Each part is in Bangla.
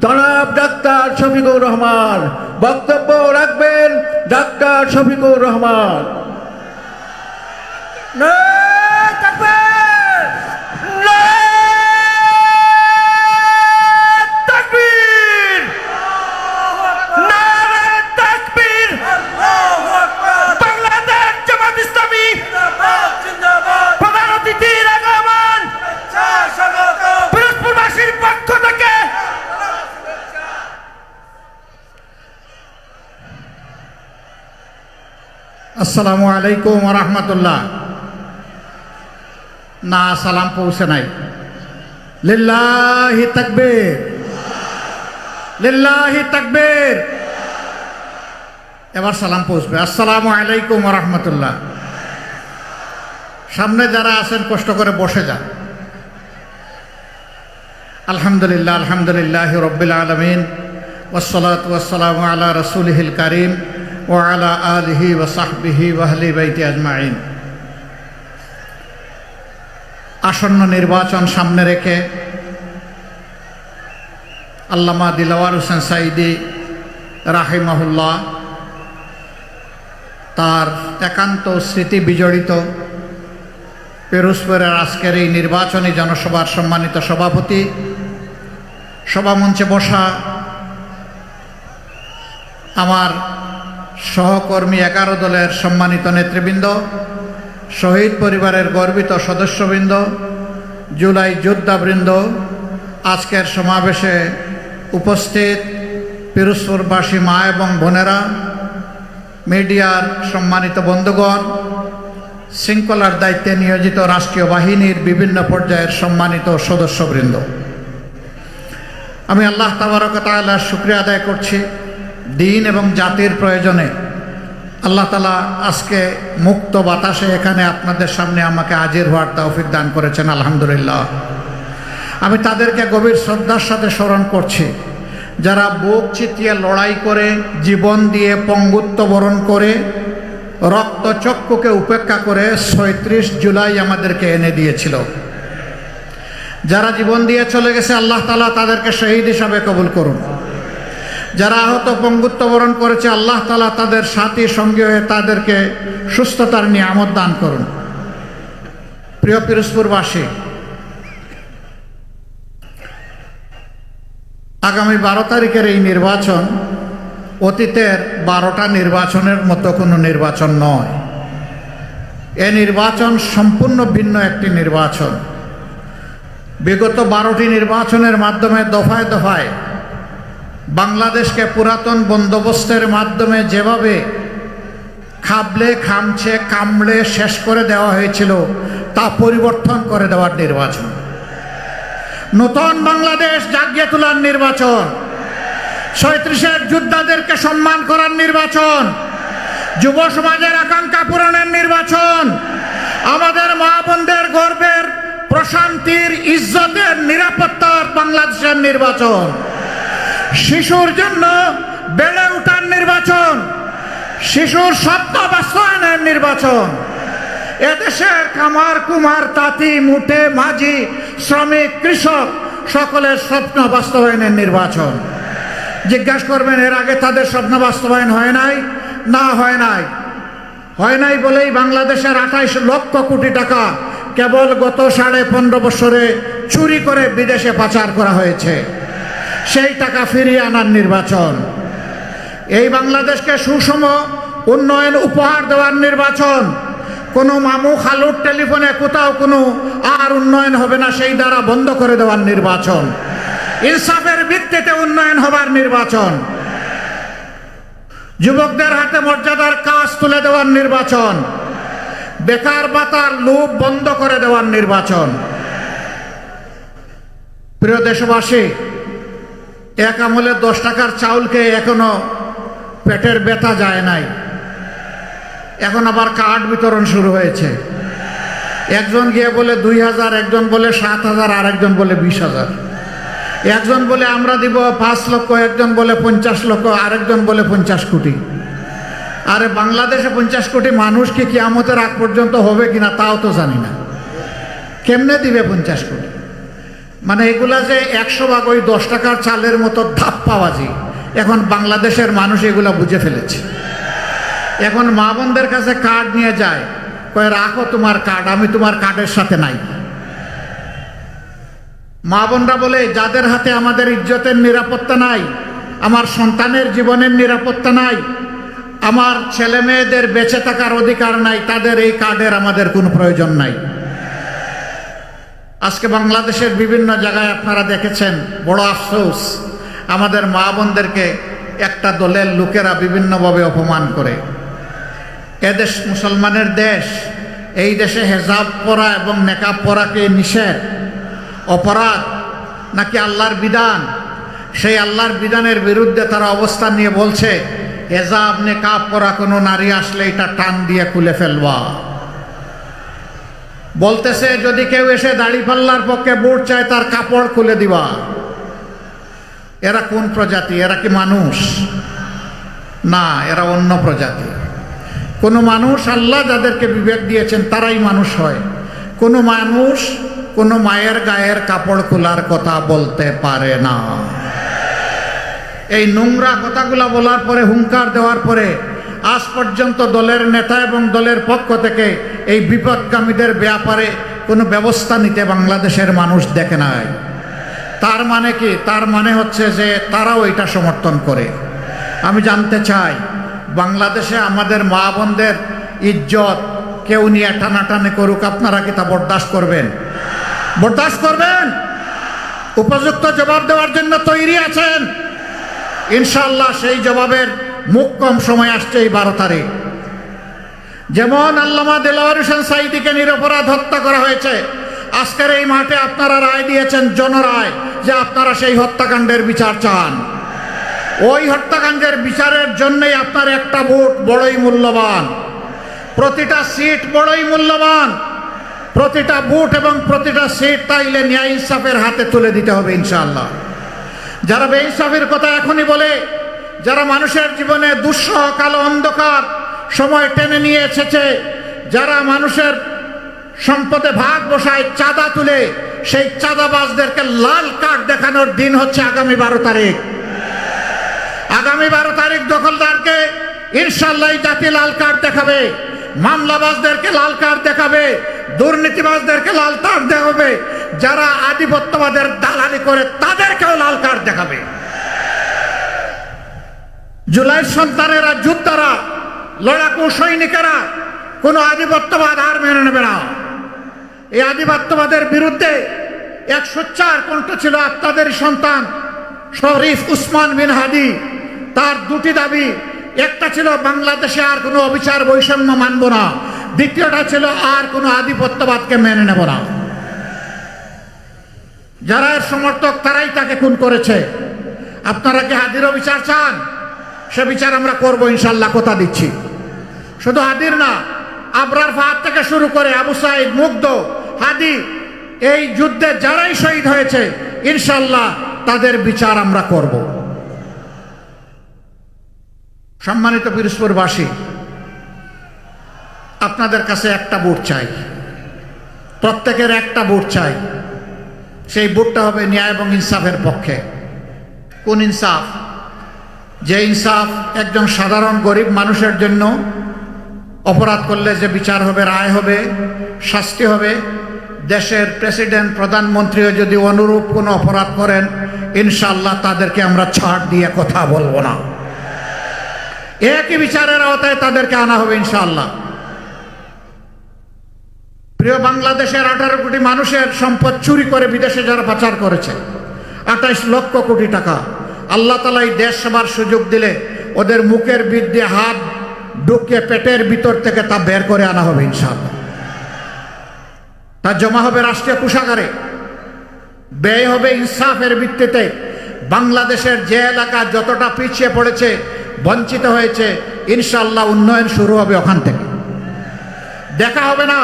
জনাব ডাক্তার শফিকুর রহমান বক্তব্য রাখবেন। ডাক্তার শফিকুর রহমান। আসসালামু আলাইকুম ওয়া রাহমাতুল্লাহ। না, সালাম পৌঁছে নাই। লিল্লাহি তাকবীর, লিল্লাহি তাকবীর। এবার সালাম পৌঁছবে। আসসালামু আলাইকুম ওয়া রাহমাতুল্লাহ। সামনে যারা আছেন কষ্ট করে বসে যান। আলহামদুলিল্লাহ, আলহামদুলিল্লাহি রাব্বিল আলামিন, ওয়াসসালাতু ওয়াসসালামু আলা রাসূলিহিল কারীম ওয়া আলা আলিহি ওয়া সাহবিহি ওয়া আহলি বাইতি আজমাইন। আসন্ন নির্বাচন সামনে রেখে আল্লামা দিলওয়ার হোসেন সাঈদী রাহিমাহুল্লাহ তার একান্ত স্মৃতি বিজড়িত পিরোজপুরের আজকের এই নির্বাচনী জনসভার সম্মানিত সভাপতি, সভামঞ্চে বসা আমার সহকর্মী 11 দলের সম্মানিত নেতৃবৃন্দ, শহীদ পরিবারের গর্বিত সদস্যবৃন্দ, জুলাই যোদ্ধাবৃন্দ, আজকের সমাবেশে উপস্থিত পিরোজপুরবাসী মা এবং বোনেরা, মিডিয়ার সম্মানিত বন্ধুগণ, শৃঙ্খলার দায়িত্বে নিয়োজিত রাষ্ট্রীয় বাহিনীর বিভিন্ন পর্যায়ের সম্মানিত সদস্যবৃন্দ, আমি আল্লাহ তাবারক ওয়া তাআলার শুকরিয়া আদায় করছি। দিন এবং জাতির প্রয়োজনে আল্লাহ তাআলা আজকে মুক্ত বাতাসে এখানে আপনাদের সামনে আমাকে হাজির হওয়ার তৌফিক দান করেছেন, আলহামদুলিল্লাহ। আমি তাদেরকে গভীর শ্রদ্ধার সাথে স্মরণ করছি যারা বুক চিতিয়ে লড়াই করে, জীবন দিয়ে পঙ্গুত্ব বরণ করে, রক্তচক্ষুকে উপেক্ষা করে ৩৬ জুলাই আমাদেরকে এনে দিয়েছিল। যারা জীবন দিয়ে চলে গেছে আল্লাহ তাআলা তাদেরকে শহীদ হিসাবে কবুল করুন। যারা আহত পঙ্গুত্ব বরণ করেছে আল্লাহ তাআলা তাদের সাথী সঙ্গী হয়ে তাদেরকে সুস্থতার নিয়ামত দান করুন। প্রিয় পিরোজপুরবাসী, আগামী 12 তারিখের এই নির্বাচন অতীতের 12টা নির্বাচনের মতো কোনো নির্বাচন নয়। এ নির্বাচন সম্পূর্ণ ভিন্ন একটি নির্বাচন। বিগত 12টি নির্বাচনের মাধ্যমে দফায় দফায় বাংলাদেশকে পুরাতন বন্দোবস্তের মাধ্যমে যেভাবে খাবলে খামছে কামড়ে শেষ করে দেওয়া হয়েছিল তা পরিবর্তন করে দেওয়ার নির্বাচন। নতুন বাংলাদেশ জাগিয়ে তোলার নির্বাচন, ৩৭-এর যোদ্ধাদেরকে সম্মান করার নির্বাচন, যুব সমাজের আকাঙ্ক্ষা পূরণের নির্বাচন, আমাদের মা বোনদের গর্বের প্রশান্তির ইজ্জতের নিরাপত্তার বাংলাদেশের নির্বাচন, শিশুর জন্য বেড়ে ওঠার নির্বাচন, শিশুর স্বপ্ন বাস্তবায়নের নির্বাচন, এদেশের কামার কুমার তাঁতি মুঠে মাঝি শ্রমিক কৃষক সকলের স্বপ্ন বাস্তবায়নের নির্বাচন। জিজ্ঞাসা করবেন এর আগে তাদের স্বপ্ন বাস্তবায়ন হয় নাই? না, হয় নাই। হয় নাই বলেই বাংলাদেশের 28 লক্ষ কোটি টাকা কেবল গত 15.5 বছরে চুরি করে বিদেশে পাচার করা হয়েছে। সেই টাকা ফিরিয়ে আনার নির্বাচন, এই বাংলাদেশকে সুষম উন্নয়ন উপহার দেওয়ার নির্বাচন। কোনো মামু খালুর টেলিফোনে কোথাও কোনো আর উন্নয়ন হবে না সেই দ্বারা বন্ধ করে দেওয়ার নির্বাচন, ইনসাফের ভিত্তিতে উন্নয়ন হবার নির্বাচন, যুবকদের হাতে মর্যাদার কাজ তুলে দেওয়ার নির্বাচন, বেকার ভাতার লোভ বন্ধ করে দেওয়ার নির্বাচন। প্রিয় দেশবাসী, এক আমলে 10 টাকার চাউলকে এখনো পেটের ব্যথা যায় নাই, এখন আবার কার্ড বিতরণ শুরু হয়েছে। একজন গিয়ে বলে 2000, একজন বলে 7000, আর একজন বলে 20000। একজন বলে আমরা দিব 5 লক্ষ, একজন বলে 50 লক্ষ, আরেকজন বলে 50 কোটি। আরে বাংলাদেশে 50 কোটি মানুষ কি কিয়ামতের আগ পর্যন্ত হবে কিনা তাও তো জানি না। কেমনে দিবে 50 কোটি? মানে এগুলা যে 100 ভাগ ওই 10 টাকার চালের মতো ধাপ্পাবাজি, এখন বাংলাদেশের মানুষ এগুলা বুঝে ফেলেছে। এখন মা বোনদের কাছে কার্ড নিয়ে যায়, কয়ে রাখো তোমার কার্ড, আমি তোমার কার্ডের সাথে নাই। মা বোনরা বলে যাদের হাতে আমাদের ইজ্জতের নিরাপত্তা নাই, আমার সন্তানের জীবনের নিরাপত্তা নাই, আমার ছেলে মেয়েদের বেঁচে থাকার অধিকার নাই, তাদের এই কার্ডের আমাদের কোনো প্রয়োজন নাই। আজকে বাংলাদেশের বিভিন্ন জায়গায় আপনারা দেখেছেন, বড় আফসোস, আমাদের মা বোনদেরকে একটা দলের লোকেরা বিভিন্নভাবে অপমান করে। এদেশ মুসলমানের দেশ, এই দেশে হেজাব পরা এবং নেকাব পরাকে নিষেধ, অপরাধ নাকি আল্লাহর বিধান? সেই আল্লাহর বিধানের বিরুদ্ধে তারা অবস্থান নিয়ে বলছে হেজাব নেকাব পরা কোনো নারী আসলে এটা টান দিয়ে খুলে ফেলবা। বলতেছে যদি কেউ এসে দাড়িপাল্লার পক্ষে ভোট চায় তার কাপড় খুলে দিবা। এরা কোন প্রজাতি? এরা কি মানুষ? না, এরা অন্য প্রজাতি। কোনো মানুষ, আল্লাহ যাদেরকে বিবেক দিয়েছেন তারাই মানুষ হয়। কোনো মানুষ কোনো মায়ের গায়ের কাপড় খোলার কথা বলতে পারে না। এই নোংরা কথাগুলা বলার পরে, হুঙ্কার দেওয়ার পরে আজ পর্যন্ত দলের নেতা এবং দলের পক্ষ থেকে এই বিপদগামীদের ব্যাপারে কোনো ব্যবস্থা নিতে বাংলাদেশের মানুষ দেখে নাই। তার মানে কি? তার মানে হচ্ছে যে তারাও এটা সমর্থন করে। আমি জানতে চাই, বাংলাদেশে আমাদের মা বোনদের ইজ্জত কেউ নিয়ে টানাটানি করুক, আপনারা কি তা বরদাস্ত করবেন? বরদাস্ত করবেন? উপযুক্ত জবাব দেওয়ার জন্য তৈরি আছেন? ইনশাআল্লাহ সেই জবাবের মুখ কম সময় আসছে এই 12 তারিখ। যেমন আল্লামা দেলাওয়ার হোসেন সাঈদীকে নিরপরাধ হত্যা করা হয়েছে, আজকের এই মাঠে আপনারা রায় দিয়েছেন, জনরায়, যে আপনারা সেই হত্যাকাণ্ডের বিচার চান। ওই হত্যাকাণ্ডের বিচারের জন্যই আপনার একটা ভোট বড়ই মূল্যবান, প্রতিটা সিট বড়ই মূল্যবান, প্রতিটা ভোট এবং প্রতিটা সিট তাইলে ন্যায় ইনসাফের হাতে তুলে দিতে হবে ইনশাআল্লাহ। যারা বেইনসাফের কথা এখনই বলে, যারা মানুষের জীবনে দুঃসহ কালো অন্ধকার সময় টেনে নিয়ে এসেছে, যারা মানুষের সম্পদে ভাগ বসায়, চাঁদা তুলে, সেই চাঁদাবাজদেরকে লাল কার্ড দেখানোর দিন হচ্ছে আগামী 12 তারিখ। আগামী 12 তারিখ দখলদারকে ইনশাআল্লাহ জাতি লাল কার্ড দেখাবে, মামলাবাজদেরকে লাল কার্ড দেখাবে, দুর্নীতিবাজদেরকে লাল কার্ড দেখাবে, যারা আধিপত্যবাদের দালালি করে তাদেরকেও লাল কার্ড দেখাবে। জুলাইয়ের সন্তানেরা, যোদ্ধারা, লড়াকু সৈনিকেরা কোনো আধিপত্যবাদ আর মেনে নেবে না। এই আধিপত্যবাদের বিরুদ্ধে এক সোচ্চার কণ্ঠ ছিল আপনাদের সন্তান শরীফ উসমান বিন হাদি। তার দুটি দাবি, একটা ছিল বাংলাদেশে আর কোনো অবিচার বৈষম্য মানব না, দ্বিতীয়টা ছিল আর কোনো আধিপত্যবাদকে মেনে নেব না। যারা এর সমর্থক তারাই তাকে খুন করেছে। আপনারা কি হাদিরও বিচার চান? সে বিচার আমরা করব ইনশাআল্লাহ, কথা দিচ্ছি। শুধু হাদির না, আবরার ফাহাদ থেকে শুরু করে আবু সাইদ, মুগ্ধ, হাদি, এই যুদ্ধে যারাই শহীদ হয়েছে ইনশাআল্লাহ তাদের বিচার আমরা করব। সম্মানিত পিরোজপুরবাসী, আপনাদের কাছে একটা ভোট চাই, প্রত্যেকের একটা ভোট চাই। সেই ভোটটা হবে ন্যায় এবং ইনসাফের পক্ষে। কোন ইনসাফ? যে ইনসাফ একজন সাধারণ গরিব মানুষের জন্য অপরাধ করলে যে বিচার হবে, রায় হবে, শাস্তি হবে। দেশের প্রেসিডেন্ট, প্রধানমন্ত্রীও যদি অনুরূপ কোনো অপরাধ করেন ইনশাআল্লাহ তাদেরকে আমরা ছাড় দিয়ে কথা বলবো না। একই বিচারের আওতায় তাদেরকে আনা হবে ইনশাআল্লাহ। প্রিয় বাংলাদেশের 18 কোটি মানুষের সম্পদ চুরি করে বিদেশে যারা পাচার করেছে, 28 লক্ষ কোটি টাকা, আল্লাহ তাআলা এই দেশ সেবার সুযোগ দিলে ওদের মুখের বিদ দিয়ে হাত ঢুকিয়ে পেটের ভিতর থেকে তা বের করে আনা হবে ইনশাআল্লাহ। তা জমা হবে রাষ্ট্রীয় কোষাগারে, ব্যয় হবে ইনসাফের ভিত্তিতে। বাংলাদেশের যে এলাকা যতটা পিছিয়ে পড়েছে, বঞ্চিত হয়েছে, ইনশাআল্লাহ উন্নয়ন শুরু হবে ওখান থেকে। দেখা হবে না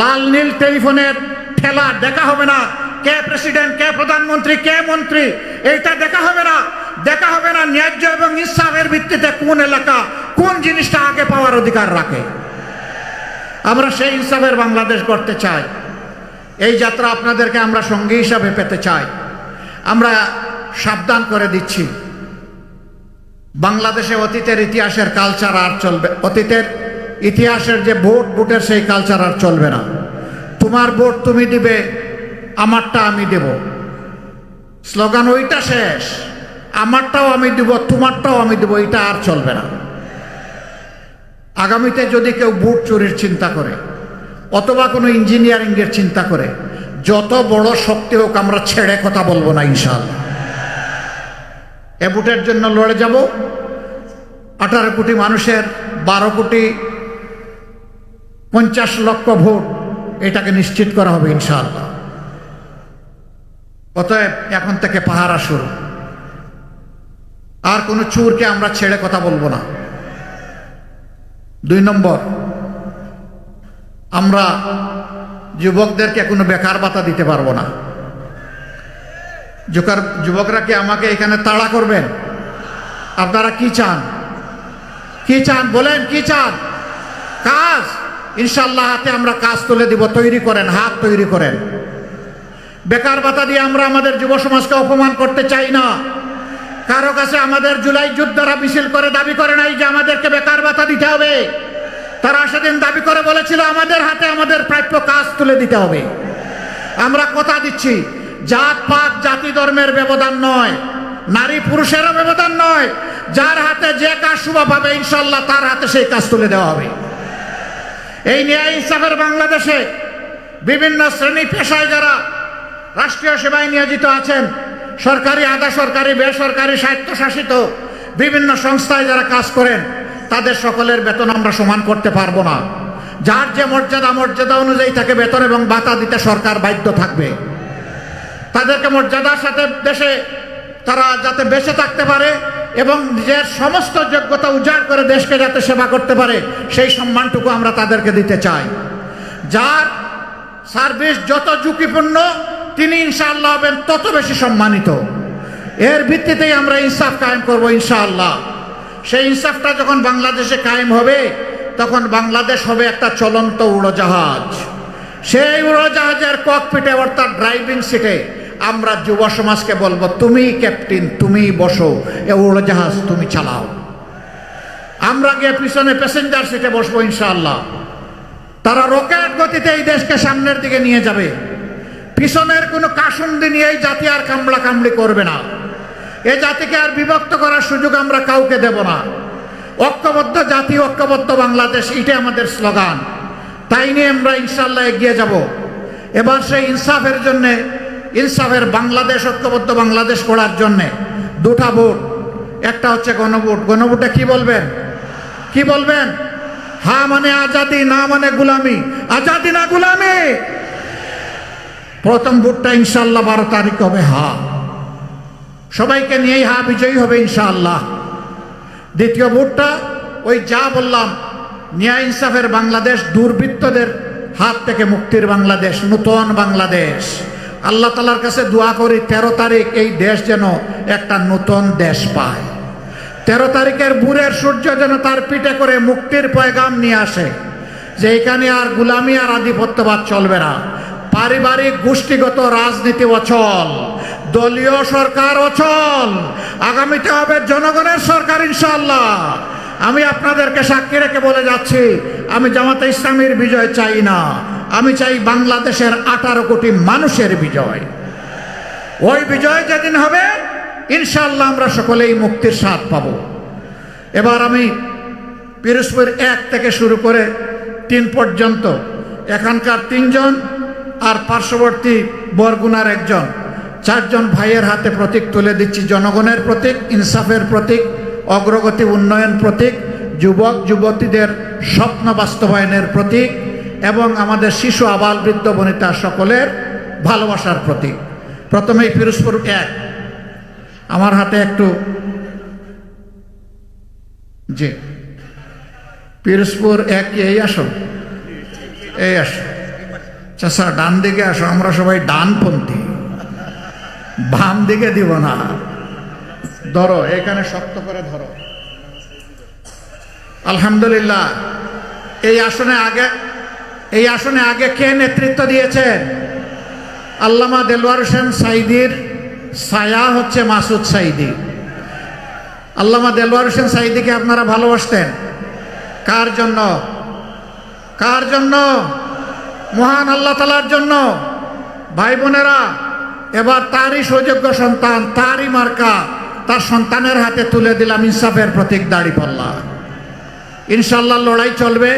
লাল নীল টেলিফোনের ঠেলা, দেখা হবে না কে প্রেসিডেন্ট, কে প্রধানমন্ত্রী, কে মন্ত্রী, এইটা দেখা হবে না। দেখা হবে না ন্যায্য এবং ইনসাফের ভিত্তিতে কোন এলাকা কোন জিনিসটা আগে পাওয়ার অধিকার রাখে। আমরা সেই ইনসাফের বাংলাদেশ করতে চাই। এই যাত্রা আপনাদেরকে আমরা সঙ্গী হিসাবে পেতে চাই। আমরা সাবধান করে দিচ্ছি, বাংলাদেশে অতীতের ইতিহাসের কালচার আর চলবে, অতীতের ইতিহাসের যে ভোটের সেই কালচার আর চলবে না। তোমার ভোট তুমি দিবে, আমারটা আমি দেব, স্লোগান ওইটা শেষ। আমারটাও আমি দিব, তোমারটাও আমি দেব, এটা আর চলবে না। আগামীতে যদি কেউ ভোট চুরির চিন্তা করে অথবা কোনো ইঞ্জিনিয়ারিংয়ের চিন্তা করে, যত বড় শক্তি হোক আমরা ছেড়ে কথা বলবো না ইনশাআল্লাহ। এ ভোটের জন্য লড়ে যাব। 18 কোটি মানুষের 12 কোটি 50 লক্ষ ভোট, এটাকে নিশ্চিত করা হবে ইনশাআল্লাহ। অতএব এখন থেকে পাহারা শুরু। আর কোনো চোরকে আমরা ছেড়ে কথা বলবো না। 2 নম্বর, আমরা যুবকদেরকে কোনো বেকার ভাতা দিতে পারবো না। যুবকরা কি আমাকে এখানে তাড়া করবেন? আপনারা কি চান? কি চান বলেন, কি চান? কাজ। ইনশাআল্লাহ হাতে আমরা কাজ তুলে দিব। তৈরি করেন, হাত তৈরি করেন। বেকার ভাতা দিয়ে আমরা আমাদের যুব সমাজকে অপমান করতে চাই না। কারো কাছে আমাদের জুলাই যোদ্ধারা মিছিল করে দাবি করে নাই যে আমাদেরকে বেকার ভাতা দিতে হবে। তারা সেদিন দাবি করে বলেছিল আমাদের হাতে আমাদের প্রাপ্য কাজ তুলে দিতে হবে। আমরা কথা দিচ্ছি, জাত পাত জাতি ধর্মের ব্যবধান নয়, নারী পুরুষেরও ব্যবধান নয়, যার হাতে যে কাজ শুভ পাবে ইনশাআল্লাহ তার হাতে সেই কাজ তুলে দেওয়া হবে। এই ন্যায় ইনসাফের বাংলাদেশে বিভিন্ন শ্রেণী পেশায় যারা রাষ্ট্রীয় সেবায় নিয়োজিত আছেন, সরকারি, আধা সরকারি, বেসরকারি, স্বায়ত্তশাসিত বিভিন্ন সংস্থায় যারা কাজ করেন, তাদের সকলের বেতন আমরা সমান করতে পারবো না। যার যে মর্যাদা অনুযায়ী তাকে বেতন এবং ভাতা দিতে সরকার বাধ্য থাকবে। তাদেরকে মর্যাদার সাথে দেশে তারা যাতে বেঁচে থাকতে পারে এবং নিজের সমস্ত যোগ্যতা উজাড় করে দেশকে যাতে সেবা করতে পারে, সেই সম্মানটুকু আমরা তাদেরকে দিতে চাই। যার সার্ভিস যত ঝুঁকিপূর্ণ তিনি ইনশাআল্লাহ হবেন তত বেশি সম্মানিত। এর ভিত্তিতেই আমরা ইনসাফ কায়েম করব ইনশাআল্লাহ। সেই ইনসাফটা যখন বাংলাদেশে কায়েম হবে, তখন বাংলাদেশ হবে একটা চলন্ত উড়োজাহাজ। সেই উড়োজাহাজের ককপিটে অর্থাৎ ড্রাইভিং সিটে আমরা যুব সমাজকে বলবো, তুমি ক্যাপ্টেন, তুমি বসো, এ উড়োজাহাজ তুমি চালাও। আমরা গিয়ে পিছনে প্যাসেঞ্জার সিটে বসবো ইনশাআল্লাহ। তারা রকেট গতিতে এই দেশকে সামনের দিকে নিয়ে যাবে। পিছনের কোনো কাসুন্দি নিয়ে এই জাতি আর কামড়া কামড়ি করবে না। এ জাতিকে আর বিভক্ত করার সুযোগ আমরা কাউকে দেব না। ঐক্যবদ্ধ জাতি, ঐক্যবদ্ধ বাংলাদেশ, এটাই আমাদের স্লোগান। তাই নিয়ে আমরা ইনশাআল্লাহ এগিয়ে যাব। এবার সেই ইনসাফের জন্যে, ইনসাফের বাংলাদেশ, ঐক্যবদ্ধ বাংলাদেশ করার জন্যে 2টা ভোট। একটা হচ্ছে গণভোট। গণভোটে কি বলবেন? কি বলবেন? হা মানে আজাদি, না মানে গুলামি। আজাদি না গুলামি। প্রথম ভোটটা ইনশাআল্লাহ 12 তারিখ হবে হা। সবাইকে নিয়েই হা বিজয়ী হবে ইনশাআল্লাহ। দ্বিতীয় ভোটটা ওই যা বললাম, ন্যায় ইনসাফের বাংলাদেশ, দুর্বৃত্তদের হাত থেকে মুক্তির বাংলাদেশ, নূতন বাংলাদেশ। আল্লাহ তাআলার কাছে দোয়া করি 13 তারিখ এই দেশ যেন একটা নূতন দেশ পায়। 13 তারিখের ভোরের সূর্য যেন তার পিঠে করে মুক্তির পয়গাম নিয়ে আসে, যে এখানে আর গুলামি আর আধিপত্যবাদ চলবে না। পারিবারিক গোষ্ঠীগত রাজনীতি অচল, দলীয় সরকার অচল। আগামীতে হবে জনগণের সরকার ইনশাআল্লাহ। আমি আপনাদেরকে সাক্ষী রেখে বলে যাচ্ছি, আমি জামাতে ইসলামীর বিজয় চাই না, আমি চাই বাংলাদেশের 18 কোটি মানুষের বিজয়। ওই বিজয় যেদিন হবে ইনশাআল্লাহ আমরা সকলেই মুক্তির স্বাদ পাব। এবার আমি পিরোজপুর 1 থেকে শুরু করে 3 পর্যন্ত এখানকার 3 জন আর পার্শ্ববর্তী বরগুনার 1 জন, 4 জন ভাইয়ের হাতে প্রতীক তুলে দিচ্ছি। জনগণের প্রতীক, ইনসাফের প্রতীক, অগ্রগতি উন্নয়ন প্রতীক, যুবক যুবতীদের স্বপ্ন বাস্তবায়নের প্রতীক এবং আমাদের শিশু আবাল বৃদ্ধ বনিতা সকলের ভালোবাসার প্রতীক। প্রথমেই পিরোজপুর 1, আমার হাতে একটু, জি পিরোজপুর 1 এই আসো, এই আসো চাচা, ডান দিকে আসো। আমরা সবাই ডানপন্থী, বাম দিকে দিব না। ধরো, এখানে শক্ত করে ধরো। আলহামদুলিল্লাহ। এই আসনে আগে কে নেতৃত্ব দিয়েছেন? আল্লামা দেলোয়ার হোসেন সাঈদীর ছায়া হচ্ছে মাসুদ সাঈদী। আল্লামা দেলোয়ার হোসেন সাঈদীকে আপনারা ভালোবাসতেন কার জন্য? কার জন্য? মহান আল্লাহ তাআলার জন্য। ভাই বোনেরা, এবার তারই সুযোগ্য সন্তান, তারই মার্কা, তার সন্তানের হাতে তুলে দিলাম ইনসাফের প্রতীক দাঁড়িপাল্লা। ইনশাআল্লাহ লড়াই চলবে,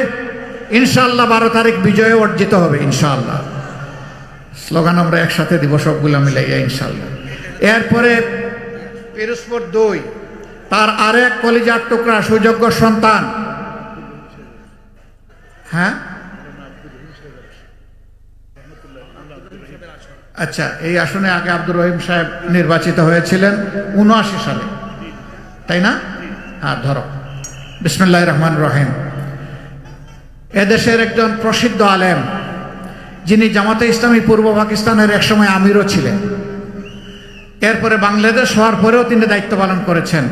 ইনশাআল্লাহ 12 তারিখ বিজয়ে অর্জিত হবে ইনশাআল্লাহ। স্লোগান আমরা একসাথে দিব সবগুলো মিলাইয়া ইনশাআল্লাহ। এরপরে পিরোজপুর 2, তার আরেক কলিজার টুকরা সুযোগ্য সন্তান, হ্যাঁ আচ্ছা, এই আসনে আগে আব্দুর রহিম সাহেব নির্বাচিত হয়েছিলেন 79 সালে, তাই না? হ্যাঁ, ধরো। বিসমিল্লাহির রহমানির রহিম। এদেশের একজন প্রসিদ্ধ আলেম, যিনি জামাতে ইসলামী পূর্ব পাকিস্তানের একসময় আমিরও ছিলেন, এরপরে বাংলাদেশ হওয়ার পরেও তিনি দায়িত্ব পালন করেছেন।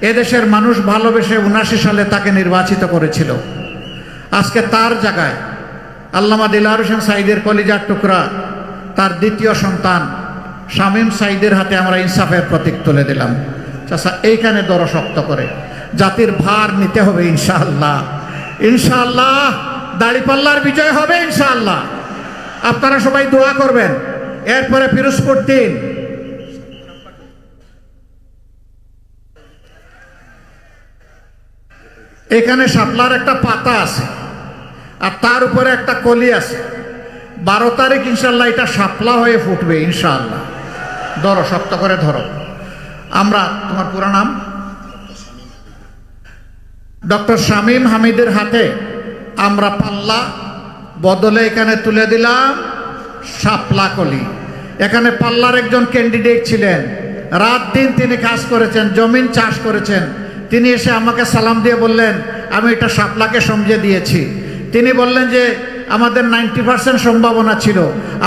এদেশের মানুষ ভালোবেসে 79 সালে তাকে নির্বাচিত করেছিল। আজকে তার জায়গায় আল্লামা দেলোয়ার হোসেন সাঈদীর কলিজার টুকরা, তার দ্বিতীয় সন্তান শামীম সাঈদীর হাতে আমরা ইনসাফের প্রতীক তুলে দিলাম। চাচা, এইখানে দর শক্ত করে, জাতির ভার নিতে হবে ইনশাআল্লাহ। ইনশাআল্লাহ দাঁড়িপাল্লার বিজয় হবে ইনশাআল্লাহ। আপনারা সবাই দোয়া করবেন। এরপরে পিরোজপুর 3, এখানে শাপলার একটা পাতা আছে আর তার উপরে একটা কলি আছে। 12 তারিখ ইনশাআল্লাহ এটা শাপলা হয়ে ফুটবে ইনশাআল্লাহ। ধরো, শক্ত করে ধরো। আমরা, তোমার পুরো নাম? ডক্টর শামীম হামিদের হাতে আমরা পাল্লা বদলে এখানে তুলে দিলাম শাপলা কলি। এখানে পাল্লার একজন ক্যান্ডিডেট ছিলেন, রাত দিন তিনি কাজ করেছেন, জমিন চাষ করেছেন। তিনি এসে আমাকে সালাম দিয়ে বললেন, আমি এটা শাপলাকে সমঝে দিয়েছি। তিনি বললেন যে আমাদের 90% সম্ভাবনা ছিল।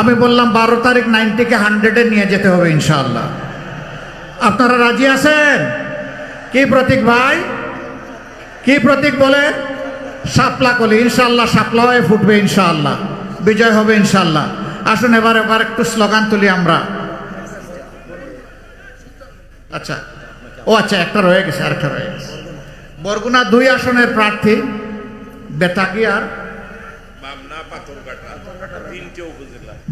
আমি বললাম 12 তারিখ 90কে 100-এ নিয়ে যেতে হবে ইনশাআল্লাহ। আপনারা রাজি আছেন? কি প্রতীক ভাই? কি প্রতীক বলে? শাপলা কলি। ইনশাআল্লাহ শাপলা হয়ে ফুটবে ইনশাআল্লাহ, বিজয় হবে ইনশাআল্লাহ। আসুন এবার একটু স্লোগান তুলি আমরা। আচ্ছা, ও আচ্ছা, একটা রয়ে গেছে, আরেকটা রয়ে গেছে। বরগুনা 2 আসনের প্রার্থী বেতাগী আর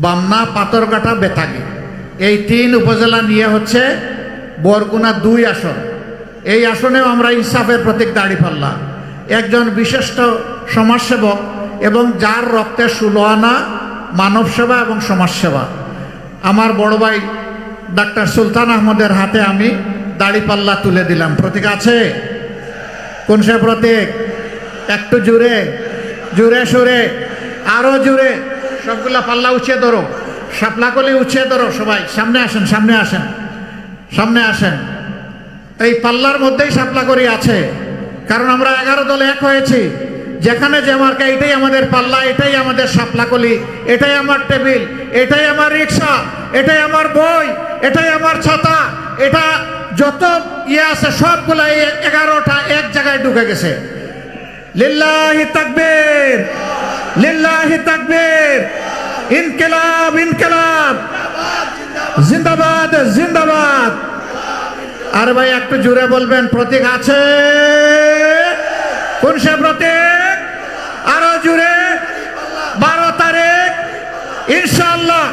বামনা, পাথরঘাটা, বেতাগী, এই 3 উপজেলা নিয়ে হচ্ছে বরগুনা 2 আসন। এই আসনেও আমরা ইনসাফের প্রতীক দাঁড়িপাল্লা। একজন বিশিষ্ট সমাজসেবক এবং যার রক্তে 16 আনা মানব সেবা এবং সমাজসেবা, আমার বড় ভাই ডাক্তার সুলতান আহমদের হাতে আমি দাঁড়িপাল্লা তুলে দিলাম। প্রতীক আছে? কোন সে প্রতীক? একটু জোরে, জোরে সুরে, আরো জোরে। সবগুলা পাল্লা উঁচিয়ে ধরো, শাপলা কলি উঁচিয়ে ধরো। সবাই সামনে আসেন, সামনে আসেন, সামনে আসেন। এই পাল্লার মধ্যেই শাপলা কলি আছে, কারণ আমরা 11 দলে এক হয়েছি। যেখানে যে মার্কা, এটাই আমাদের পাল্লা, এটাই আমাদের শাপলা কলি, এটাই আমার টেবিল, এটাই আমার রিক্সা, এটাই আমার বই, এটাই আমার ছাতা, এটা যত ইয়ে আছে সবগুলা এই 11টা এক জায়গায় ঢুকে গেছে। লিল্লাহি তাকবীর, লিল্লাহি তাকবীর, ইনকিলাব, ইনকিলাব, জিন্দাবাদ, জিন্দাবাদ। আর ভাই একটু জোরে বলবেন, প্রতীক আছে? কোন সে প্রতীক? আরো জোরে। 12 তারিখ ইনশাআল্লাহ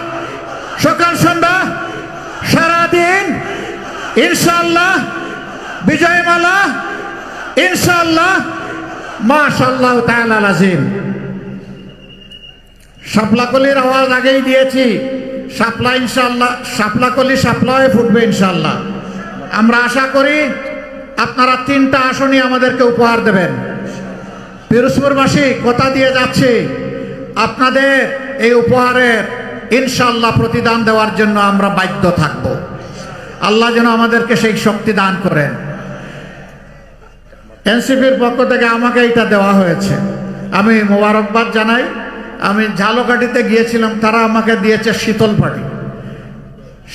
সকাল সন্ধ্যা সারাদিন ইনশাআল্লাহ বিজয়মালা ইনশাআল্লাহ। মাশাআল্লাহ তাআলা আজিম। শাপলা কলির আওয়াজ আগেই দিয়েছি। শাপলা ইনশাআল্লাহ, শাপলা কলি শাপলা হয়ে ফুটবে ইনশাআল্লাহ। আমরা আশা করি আপনারা 3টা আসনই আমাদেরকে উপহার দেবেন। পিরোজপুরবাসী কথা দিয়ে যাচ্ছি, আপনাদের এই উপহারের ইনশাআল্লাহ প্রতিদান দেওয়ার জন্য আমরা বাধ্য থাকব। আল্লাহ যেন আমাদেরকে সেই শক্তি দান করেন। এনসিপির পক্ষ থেকে আমাকে এটা দেওয়া হয়েছে, আমি মোবারকবাদ জানাই। আমি ঝালকাঠিতে গিয়েছিলাম, তারা আমাকে দিয়েছে শীতল পাটি।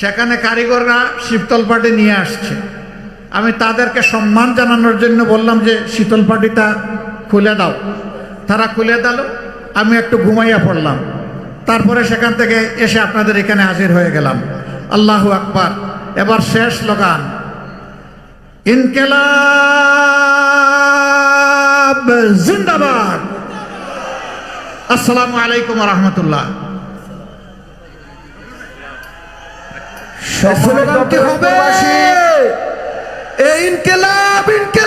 সেখানে কারিগররা শীতল পাটি নিয়ে আসছে। আমি তাদেরকে সম্মান জানানোর জন্য বললাম যে শীতল পাটিটা খুলে দাও। তারা খুলে দিল, আমি একটু ঘুমাইয়া পড়লাম। তারপরে সেখান থেকে এসে আপনাদের এখানে হাজির হয়ে গেলাম। আল্লাহু আকবার। এবার শেষ স্লোগান, ইনকিলাব জিন্দাবাদ। আসসালামু আলাইকুম ওয়া রাহমাতুল্লাহ। স্লোগানটি হবে ইনকিলাব ইনকিলাব।